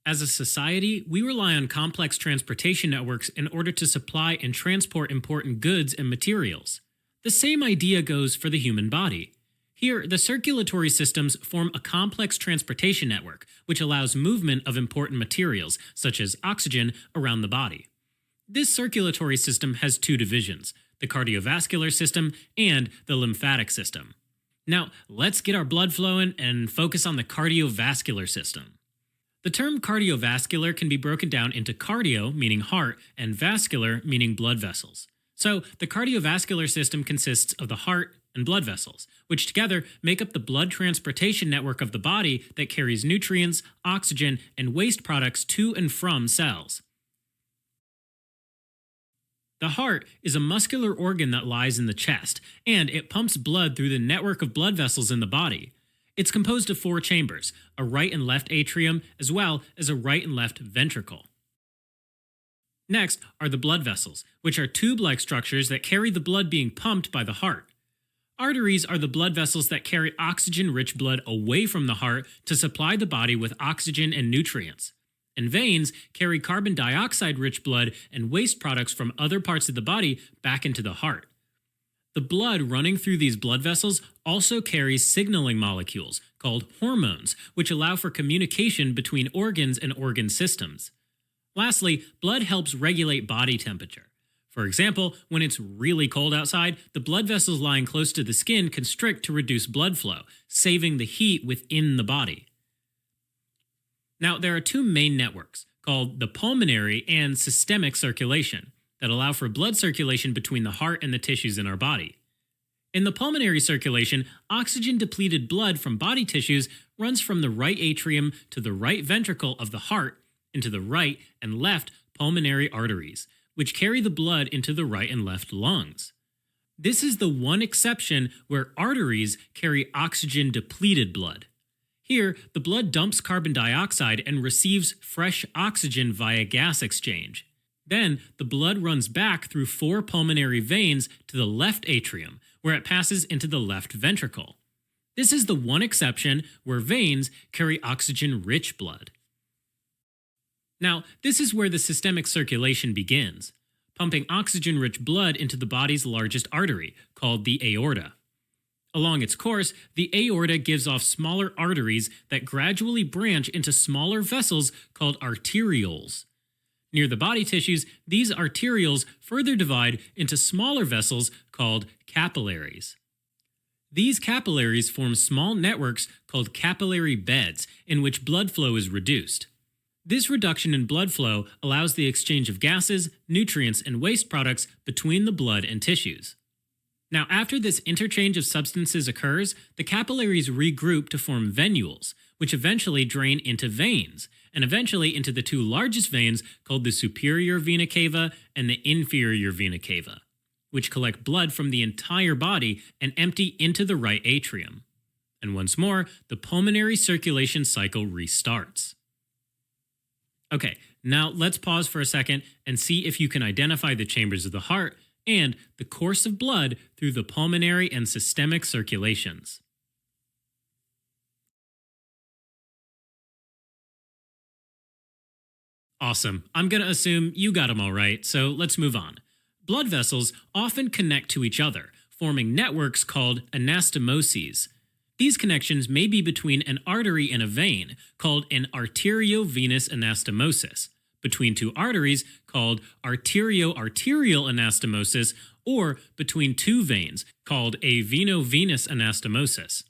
As a society, we rely on complex transportation networks in order to supply and transport important goods and materials. The same idea goes for the human body. Here, the circulatory systems form a complex transportation network, which allows movement of important materials, such as oxygen, around the body. This circulatory system has two divisions: the cardiovascular system and the lymphatic system. Now, let's get our blood flowing and focus on the cardiovascular system. The term cardiovascular can be broken down into cardio, meaning heart, and vascular, meaning blood vessels. So, the cardiovascular system consists of the heart and blood vessels, which together make up the blood transportation network of the body that carries nutrients, oxygen, and waste products to and from cells. The heart is a muscular organ that lies in the chest, and it pumps blood through the network of blood vessels in the body. It's composed of four chambers: a right and left atrium, as well as a right and left ventricle. Next are the blood vessels, which are tube-like structures that carry the blood being pumped by the heart. Arteries are the blood vessels that carry oxygen-rich blood away from the heart to supply the body with oxygen and nutrients. And veins carry carbon dioxide-rich blood and waste products from other parts of the body back into the heart. The blood running through these blood vessels also carries signaling molecules, called hormones, which allow for communication between organs and organ systems. Lastly, blood helps regulate body temperature. For example, when it's really cold outside, the blood vessels lying close to the skin constrict to reduce blood flow, saving the heat within the body. Now, there are two main networks, called the pulmonary and systemic circulation, that allow for blood circulation between the heart and the tissues in our body. In the pulmonary circulation, oxygen-depleted blood from body tissues runs from the right atrium to the right ventricle of the heart into the right and left pulmonary arteries, which carry the blood into the right and left lungs. This is the one exception where arteries carry oxygen-depleted blood. Here, the blood dumps carbon dioxide and receives fresh oxygen via gas exchange. Then, the blood runs back through four pulmonary veins to the left atrium, where it passes into the left ventricle. This is the one exception where veins carry oxygen-rich blood. Now, this is where the systemic circulation begins, pumping oxygen-rich blood into the body's largest artery, called the aorta. Along its course, the aorta gives off smaller arteries that gradually branch into smaller vessels called arterioles. Near the body tissues, these arterioles further divide into smaller vessels called capillaries. These capillaries form small networks called capillary beds in which blood flow is reduced. This reduction in blood flow allows the exchange of gases, nutrients, and waste products between the blood and tissues. Now, after this interchange of substances occurs, the capillaries regroup to form venules, which eventually drain into veins, and eventually into the two largest veins called the superior vena cava and the inferior vena cava, which collect blood from the entire body and empty into the right atrium. And once more, the pulmonary circulation cycle restarts. Okay, now let's pause for a second and see if you can identify the chambers of the heart and the course of blood through the pulmonary and systemic circulations. Awesome. I'm going to assume you got them all right, so let's move on. Blood vessels often connect to each other, forming networks called anastomoses. These connections may be between an artery and a vein, called an arteriovenous anastomosis, between two arteries, called arterioarterial anastomosis, or between two veins, called a veno-venous anastomosis.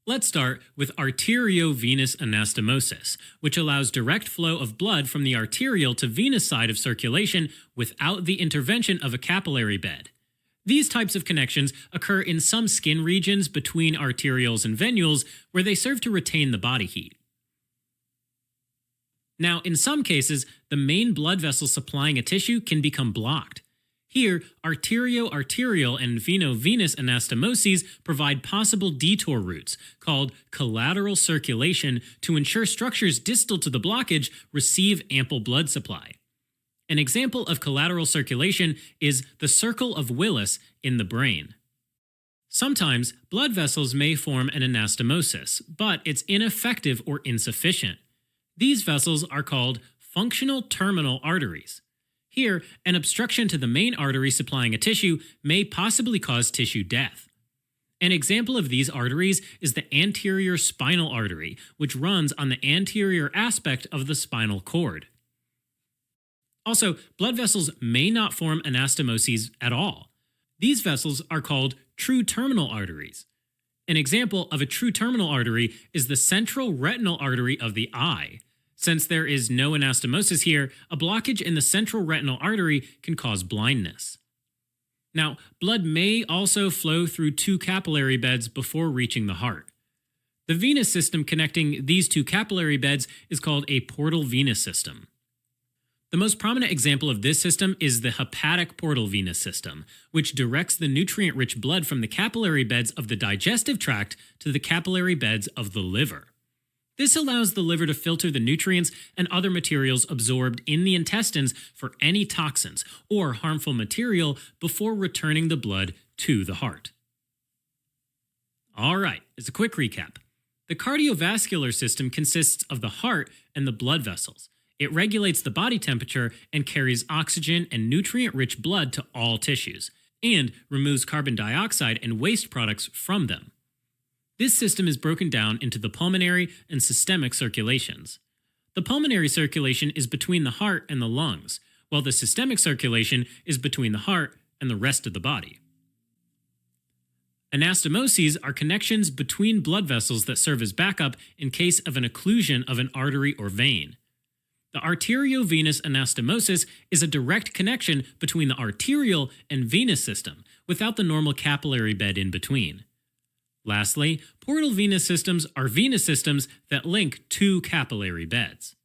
Let's start with arteriovenous anastomosis, which allows direct flow of blood from the arterial to venous side of circulation without the intervention of a capillary bed. These types of connections occur in some skin regions between arterioles and venules where they serve to retain the body heat. Now, in some cases, the main blood vessel supplying a tissue can become blocked. Here, arterioarterial and veno-venous anastomoses provide possible detour routes, called collateral circulation, to ensure structures distal to the blockage receive ample blood supply. An example of collateral circulation is the circle of Willis in the brain. Sometimes blood vessels may form an anastomosis, but it's ineffective or insufficient. These vessels are called functional terminal arteries. Here, an obstruction to the main artery supplying a tissue may possibly cause tissue death. An example of these arteries is the anterior spinal artery, which runs on the anterior aspect of the spinal cord. Also, blood vessels may not form anastomoses at all. These vessels are called true terminal arteries. An example of a true terminal artery is the central retinal artery of the eye. Since there is no anastomosis here, a blockage in the central retinal artery can cause blindness. Now, blood may also flow through two capillary beds before reaching the heart. The venous system connecting these two capillary beds is called a portal venous system. The most prominent example of this system is the hepatic portal venous system, which directs the nutrient-rich blood from the capillary beds of the digestive tract to the capillary beds of the liver. This allows the liver to filter the nutrients and other materials absorbed in the intestines for any toxins or harmful material before returning the blood to the heart. All right, as a quick recap, the cardiovascular system consists of the heart and the blood vessels. It regulates the body temperature and carries oxygen and nutrient-rich blood to all tissues, and removes carbon dioxide and waste products from them. This system is broken down into the pulmonary and systemic circulations. The pulmonary circulation is between the heart and the lungs, while the systemic circulation is between the heart and the rest of the body. Anastomoses are connections between blood vessels that serve as backup in case of an occlusion of an artery or vein. The arteriovenous anastomosis is a direct connection between the arterial and venous system, without the normal capillary bed in between. Lastly, portal venous systems are venous systems that link two capillary beds.